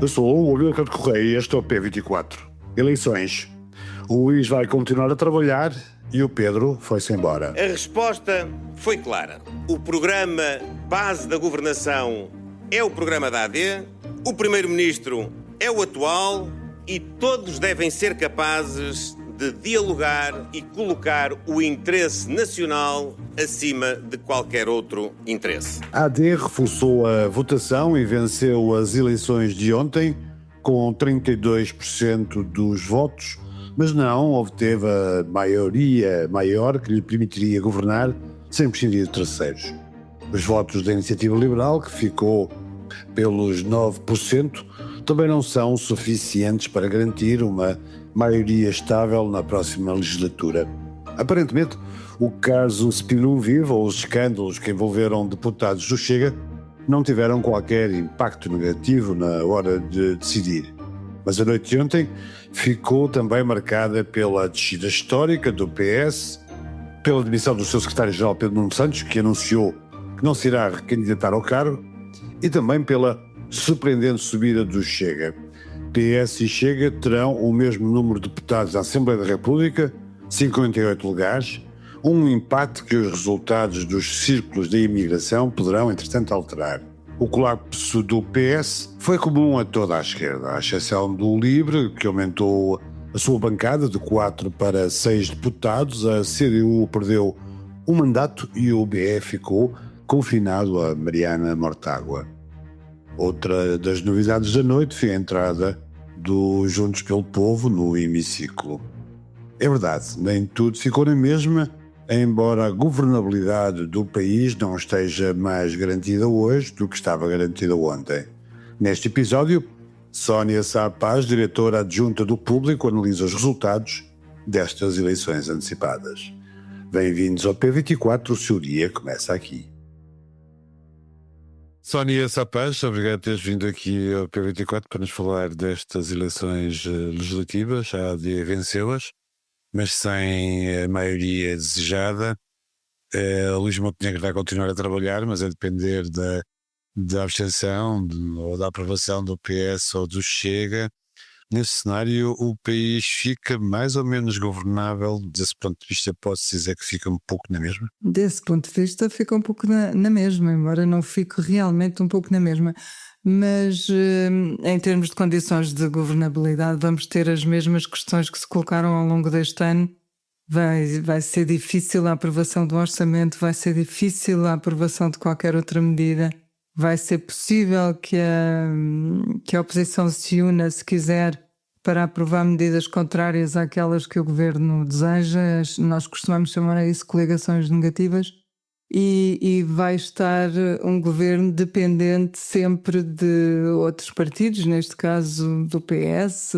Eu sou o Amílcar Correia e este é o P24. Eleições. O Luís vai continuar a trabalhar e o Pedro foi-se embora. A resposta foi clara. O programa base da governação é o programa da AD, o primeiro-ministro é o atual e todos devem ser capazes de dialogar e colocar o interesse nacional acima de qualquer outro interesse. A AD reforçou a votação e venceu as eleições de ontem com 32% dos votos, mas não obteve a maioria maior que lhe permitiria governar sem prescindir de terceiros. Os votos da Iniciativa Liberal, que ficou pelos 9%, também não são suficientes para garantir uma maioria estável na próxima legislatura. Aparentemente, o caso Spinum Viva ou os escândalos que envolveram deputados do Chega não tiveram qualquer impacto negativo na hora de decidir. Mas a noite de ontem ficou também marcada pela descida histórica do PS, pela demissão do seu secretário-geral Pedro Nuno Santos, que anunciou que não se irá recandidatar ao cargo, e também pela surpreendente subida do Chega. PS e Chega terão o mesmo número de deputados à Assembleia da República, 58 lugares, um empate que os resultados dos círculos da imigração poderão, entretanto, alterar. O colapso do PS foi comum a toda a esquerda, à exceção do Livre, que aumentou a sua bancada de 4 para 6 deputados, a CDU perdeu um mandato e o BE ficou confinado a Mariana Mortágua. Outra das novidades da noite foi a entrada do Juntos pelo Povo no hemiciclo. É verdade, nem tudo ficou na mesma, embora a governabilidade do país não esteja mais garantida hoje do que estava garantida ontem. Neste episódio, Sónia Sá Paz, diretora adjunta do Público, analisa os resultados destas eleições antecipadas. Bem-vindos ao P24, o seu dia começa aqui. Sónia Sá Paz, obrigado por teres vindo aqui ao P24 para nos falar destas eleições legislativas. A AD venceu-as, mas sem a maioria desejada. Luís Montenegro vai continuar a trabalhar, mas a depender da abstenção ou da aprovação do PS ou do Chega. Nesse cenário, o país fica mais ou menos governável. Desse ponto de vista, pode-se dizer que fica um pouco na mesma? Desse ponto de vista, fica um pouco na mesma, embora não fique realmente um pouco na mesma. Mas em termos de condições de governabilidade, vamos ter as mesmas questões que se colocaram ao longo deste ano. Vai ser difícil a aprovação do orçamento, vai ser difícil a aprovação de qualquer outra medida. Vai ser possível que a oposição se una, se quiser, para aprovar medidas contrárias àquelas que o governo deseja. Nós costumamos chamar isso coligações negativas. E vai estar um governo dependente sempre de outros partidos, neste caso do PS,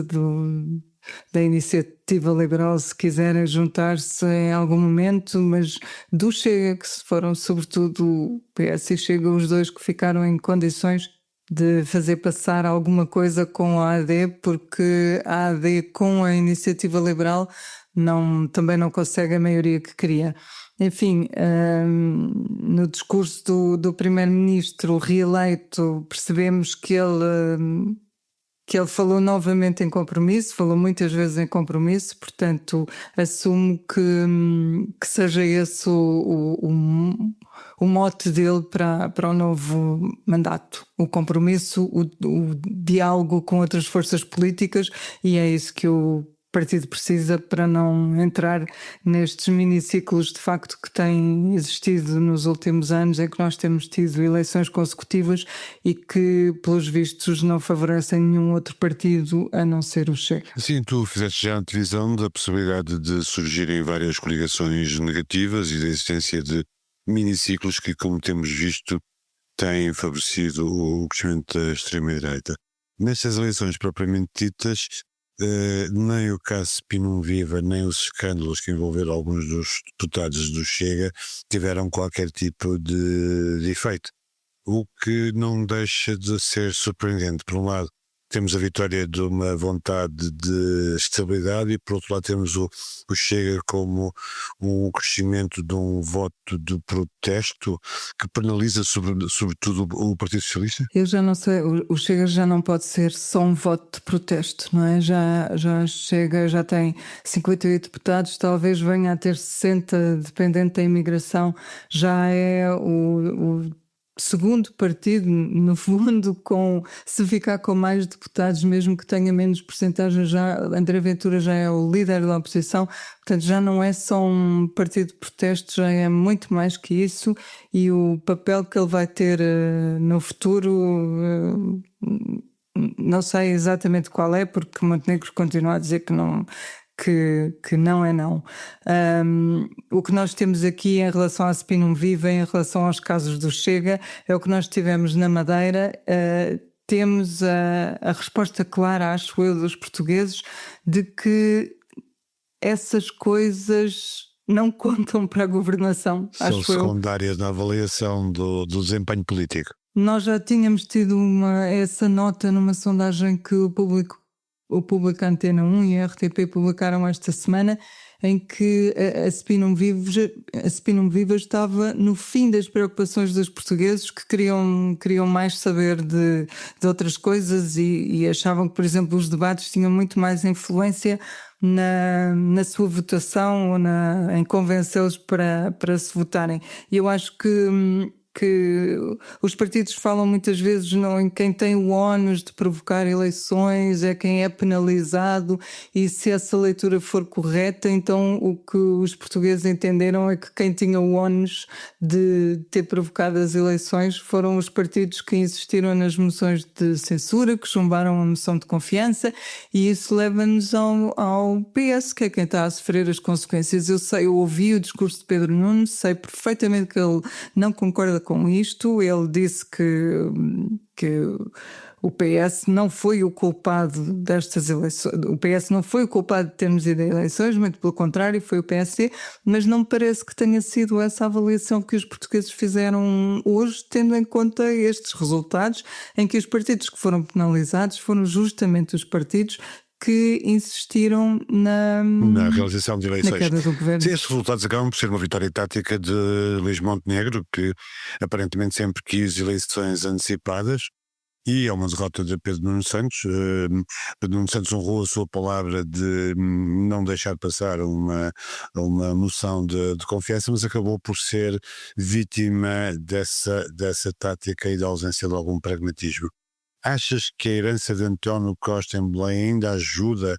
da Iniciativa Liberal, se quiserem juntar-se em algum momento, mas do Chega, que foram sobretudo o PS e Chega os dois que ficaram em condições de fazer passar alguma coisa com a AD, porque a AD com a Iniciativa Liberal também não consegue a maioria que queria. Enfim, no discurso do primeiro-ministro reeleito percebemos que ele falou novamente em compromisso, falou muitas vezes em compromisso, portanto assumo que seja esse o mote dele para o novo mandato, o compromisso, o diálogo com outras forças políticas, e é isso que o partido precisa para não entrar nestes miniciclos de facto que têm existido nos últimos anos, em que nós temos tido eleições consecutivas e que, pelos vistos, não favorecem nenhum outro partido a não ser o Chega. Sim, tu fizeste já a antevisão da possibilidade de surgirem várias coligações negativas e da existência de miniciclos que, como temos visto, têm favorecido o crescimento da extrema-direita. Nestas eleições propriamente ditas, nem o caso Spinum Viva, nem os escândalos que envolveram alguns dos deputados do Chega tiveram qualquer tipo de efeito. O que não deixa de ser surpreendente. Por um lado, temos a vitória de uma vontade de estabilidade e, por outro lado, temos o Chega como um crescimento de um voto de protesto que penaliza sobretudo o Partido Socialista? Eu já não sei, o Chega já não pode ser só um voto de protesto, não é? Já Chega, já tem 58 deputados, talvez venha a ter 60, dependente da imigração, já é o segundo partido, no fundo, se ficar com mais deputados, mesmo que tenha menos percentagem, já André Ventura já é o líder da oposição, portanto já não é só um partido de protesto, já é muito mais que isso, e o papel que ele vai ter no futuro, não sei exatamente qual é, porque Montenegro continua a dizer que não é não. O que nós temos aqui em relação à SPI não vive, em relação aos casos do Chega, é o que nós tivemos na Madeira. Temos a resposta clara, acho eu, dos portugueses, de que essas coisas não contam para a governação, São acho eu. secundárias na avaliação do desempenho político. Nós já tínhamos tido essa nota numa sondagem que o público Antena 1 e a RTP publicaram esta semana, em que a SPI não Viva estava no fim das preocupações dos portugueses, que queriam mais saber de outras coisas e achavam que, por exemplo, os debates tinham muito mais influência na sua votação ou em convencê-los para se votarem. E eu acho que os partidos falam muitas vezes em quem tem o ónus de provocar eleições, é quem é penalizado, e se essa leitura for correta, então o que os portugueses entenderam é que quem tinha o ónus de ter provocado as eleições foram os partidos que insistiram nas moções de censura, que chumbaram a moção de confiança, e isso leva-nos ao PS, que é quem está a sofrer as consequências. Eu ouvi o discurso de Pedro Nuno, sei perfeitamente que ele não concorda com isto. Ele disse que o PS não foi o culpado destas eleições. O PS não foi o culpado de termos ido a eleições, muito pelo contrário, foi o PSD, mas não me parece que tenha sido essa avaliação que os portugueses fizeram hoje, tendo em conta estes resultados, em que os partidos que foram penalizados foram justamente os partidos que insistiram na realização de eleições. Na queda do governo. Sim, estes resultados acabam por ser uma vitória tática de Luís Montenegro, que aparentemente sempre quis eleições antecipadas, e é uma derrota de Pedro Nuno Santos. Pedro Nuno Santos honrou a sua palavra de não deixar passar uma moção de confiança, mas acabou por ser vítima dessa tática e da ausência de algum pragmatismo. Achas que a herança de António Costa em Belém ainda ajuda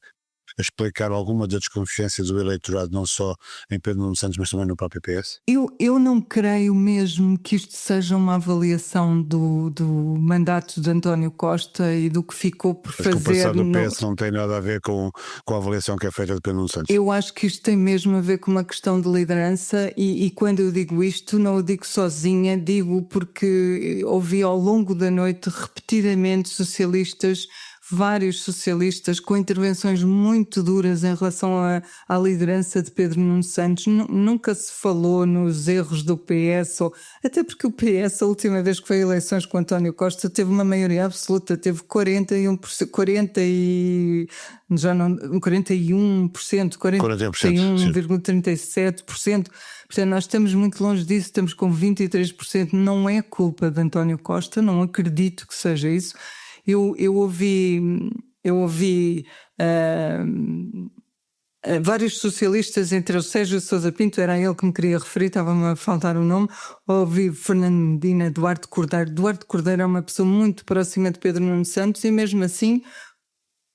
a explicar alguma da desconfiança do eleitorado, não só em Pedro Nuno Santos, mas também no próprio PS? Eu não creio mesmo que isto seja uma avaliação do mandato de António Costa e do que ficou por Acho que o fazer. passado do PS não tem nada a ver com a avaliação que é feita de Pedro Nuno Santos. Eu acho que isto tem mesmo a ver com uma questão de liderança e quando eu digo isto, não o digo sozinha, digo porque ouvi ao longo da noite repetidamente vários socialistas com intervenções muito duras em relação à liderança de Pedro Nuno Santos. Nunca se falou nos erros do PS, até porque o PS, a última vez que foi a eleições com António Costa, teve uma maioria absoluta, teve 41,37%. Portanto, nós estamos muito longe disso, estamos com 23%. Não é culpa de António Costa, não acredito que seja isso. Eu ouvi vários socialistas, entre o Sérgio Sousa Pinto, era ele que me queria referir, estava-me a faltar o nome. Ouvi Fernando Medina, Duarte Cordeiro. Duarte Cordeiro é uma pessoa muito próxima de Pedro Nuno Santos e mesmo assim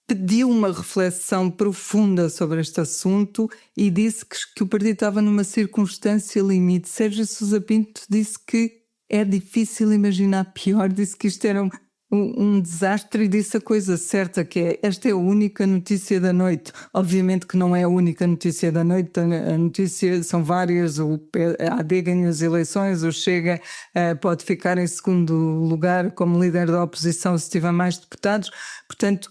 pediu uma reflexão profunda sobre este assunto e disse que o partido estava numa circunstância limite. Sérgio Sousa Pinto disse que é difícil imaginar pior, disse que isto era um desastre e disse a coisa certa, que é: esta é a única notícia da noite. Obviamente que não é a única notícia da noite, a notícia são várias. A AD ganha as eleições, o Chega pode ficar em segundo lugar como líder da oposição se tiver mais deputados, portanto,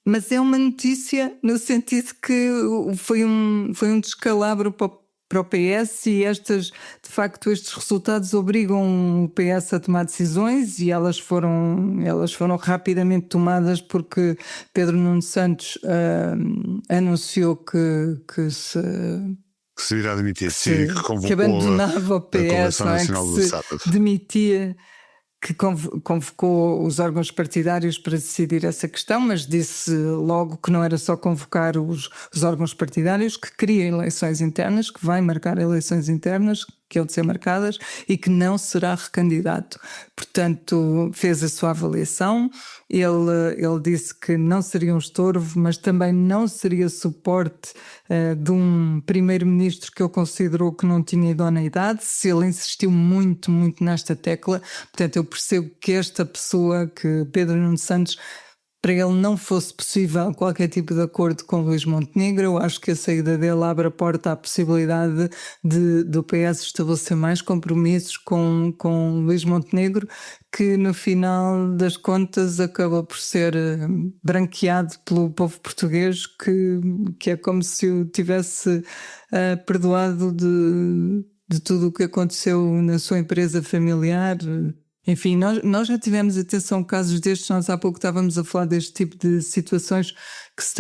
mas é uma notícia no sentido que foi um descalabro para para o PS e de facto estes resultados obrigam o PS a tomar decisões e elas foram rapidamente tomadas porque Pedro Nuno Santos anunciou que se irá demitir, que abandonava o PS, não é? Que se demitia, que convocou os órgãos partidários para decidir essa questão, mas disse logo que não era só convocar os órgãos partidários, que queria eleições internas, que vai marcar eleições internas, que hão de ser marcadas, e que não será recandidato. Portanto, fez a sua avaliação, ele disse que não seria um estorvo, mas também não seria suporte de um primeiro-ministro que ele considerou que não tinha idoneidade. Se ele insistiu muito, muito nesta tecla, portanto eu percebo que esta pessoa, que Pedro Nuno Santos, para ele não fosse possível qualquer tipo de acordo com Luís Montenegro. Eu acho que a saída dele abre a porta à possibilidade do PS estabelecer mais compromissos com Luís Montenegro, que no final das contas acaba por ser branqueado pelo povo português, que é como se o tivesse perdoado de tudo o que aconteceu na sua empresa familiar. Enfim, nós já tivemos, atenção, casos destes. Nós há pouco estávamos a falar deste tipo de situações que se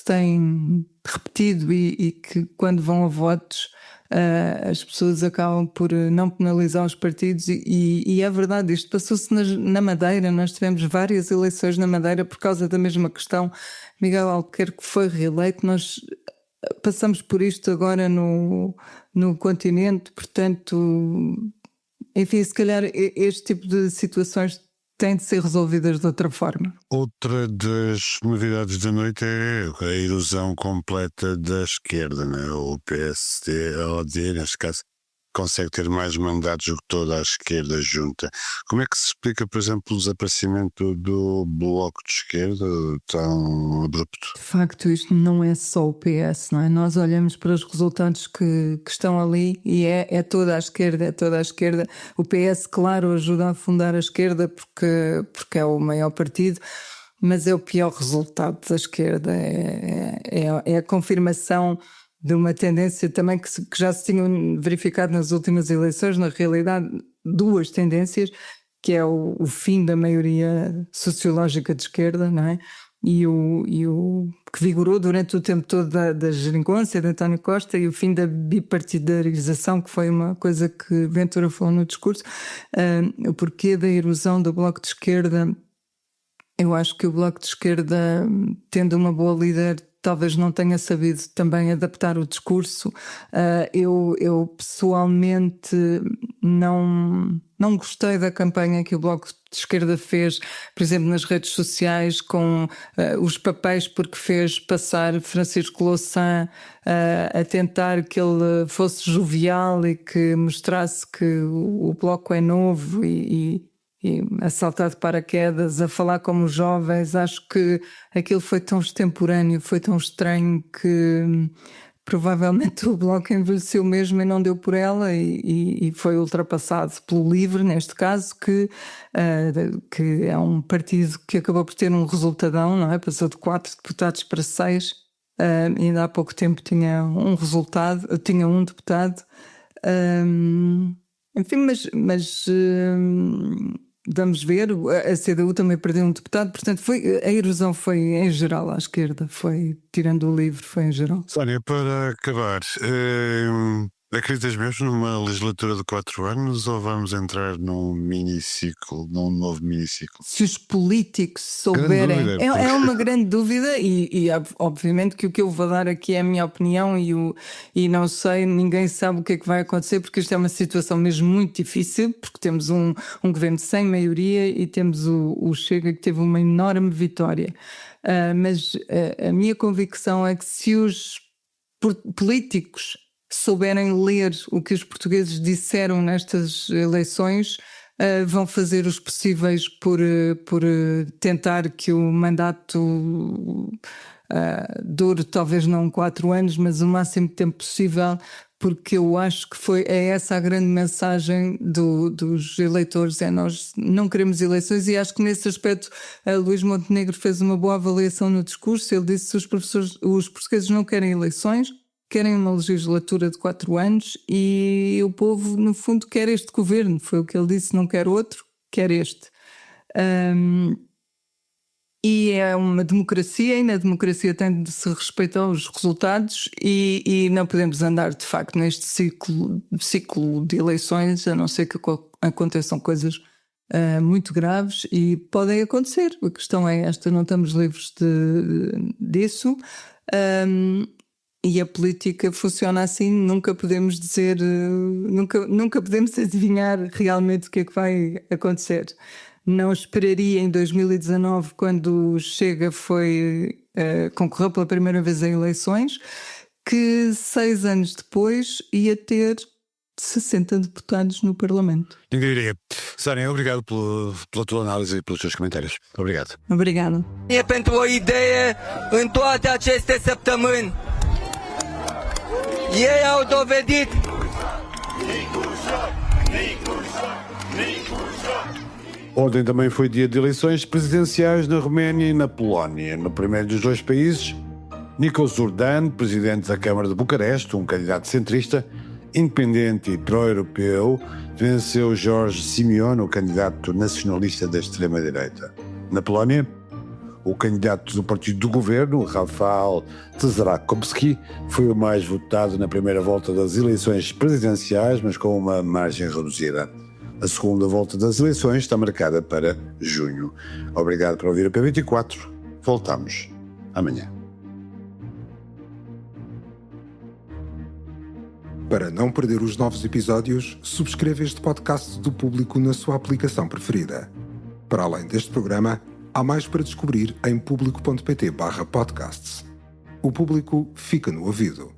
têm repetido e que quando vão a votos as pessoas acabam por não penalizar os partidos e é verdade, isto passou-se na Madeira. Nós tivemos várias eleições na Madeira por causa da mesma questão. Miguel Albuquerque foi reeleito, nós passamos por isto agora no continente, portanto... Enfim, se calhar este tipo de situações têm de ser resolvidas de outra forma. Outra das novidades da noite é a erosão completa da esquerda, né? O PSD, a OD, neste caso, consegue ter mais mandatos do que toda a esquerda junta. Como é que se explica, por exemplo, o desaparecimento do Bloco de Esquerda tão abrupto? De facto, isto não é só o PS, não é? Nós olhamos para os resultados que estão ali e é toda a esquerda, O PS, claro, ajuda a afundar a esquerda porque é o maior partido, mas é o pior resultado da esquerda, é a confirmação de uma tendência também que já se tinham verificado nas últimas eleições. Na realidade, duas tendências, que é o fim da maioria sociológica de esquerda, não é? E o que vigorou durante o tempo todo da geringonça de António Costa, e o fim da bipartidarização, que foi uma coisa que Ventura falou no discurso. O porquê da erosão do Bloco de Esquerda? Eu acho que o Bloco de Esquerda, tendo uma boa líder, talvez não tenha sabido também adaptar o discurso. Eu pessoalmente não gostei da campanha que o Bloco de Esquerda fez, por exemplo, nas redes sociais, com os papéis, porque fez passar Francisco Louçã a tentar que ele fosse jovial e que mostrasse que o Bloco é novo e a saltar de paraquedas, a falar como os jovens. Acho que aquilo foi tão extemporâneo, foi tão estranho, que provavelmente o Bloco envelheceu mesmo e não deu por ela, e foi ultrapassado pelo LIVRE, neste caso, que é um partido que acabou por ter um resultadão, não é? Passou de 4 deputados para 6, ainda há pouco tempo tinha um deputado. Enfim, mas vamos ver. A CDU também perdeu um deputado, portanto a erosão foi em geral à esquerda, foi, tirando o LIVRE, foi em geral. Sónia, para acabar, acreditas mesmo numa legislatura de 4 anos ou vamos entrar num novo miniciclo? Se os políticos souberem, é uma grande dúvida, e obviamente que o que eu vou dar aqui é a minha opinião, e não sei, ninguém sabe o que é que vai acontecer, porque isto é uma situação mesmo muito difícil, porque temos um governo sem maioria e temos o Chega, que teve uma enorme vitória. Mas a minha convicção é que se os políticos souberem ler o que os portugueses disseram nestas eleições, vão fazer os possíveis por tentar que o mandato dure, talvez não 4 anos, mas o máximo de tempo possível, porque eu acho que é essa a grande mensagem dos eleitores: nós não queremos eleições. E acho que nesse aspecto Luís Montenegro fez uma boa avaliação no discurso. Ele disse que os portugueses não querem eleições, querem uma legislatura de 4 anos e o povo, no fundo, quer este governo. Foi o que ele disse, não quer outro, quer este. E é uma democracia, e na democracia tem de se respeitar os resultados e não podemos andar, de facto, neste ciclo de eleições, a não ser que aconteçam coisas muito graves, e podem acontecer. A questão é esta, não estamos livres disso. E a política funciona assim, nunca podemos dizer, nunca podemos adivinhar realmente o que é que vai acontecer. Não esperaria em 2019, quando o Chega concorreu pela primeira vez a eleições, que 6 anos depois ia ter 60 deputados no Parlamento. Ninguém diria. Sónia, obrigado pela tua análise e pelos teus comentários. Obrigado. Obrigada. E pentru o idee în toate aceste săptămâni. Ei au dovedit Ontem também foi dia de eleições presidenciais na Roménia e na Polónia. No primeiro dos dois países, Nikos Zordan, presidente da Câmara de Bucareste, um candidato centrista, independente e pró-europeu, venceu Jorge Simeon, o candidato nacionalista da extrema-direita. Na Polónia, o candidato do partido do governo, Rafał Trzaskowski, foi o mais votado na primeira volta das eleições presidenciais, mas com uma margem reduzida. A segunda volta das eleições está marcada para junho. Obrigado por ouvir a P24. Voltamos amanhã. Para não perder os novos episódios, subscreva este podcast do Público na sua aplicação preferida. Para além deste programa, há mais para descobrir em público.pt/podcasts. O Público fica no ouvido.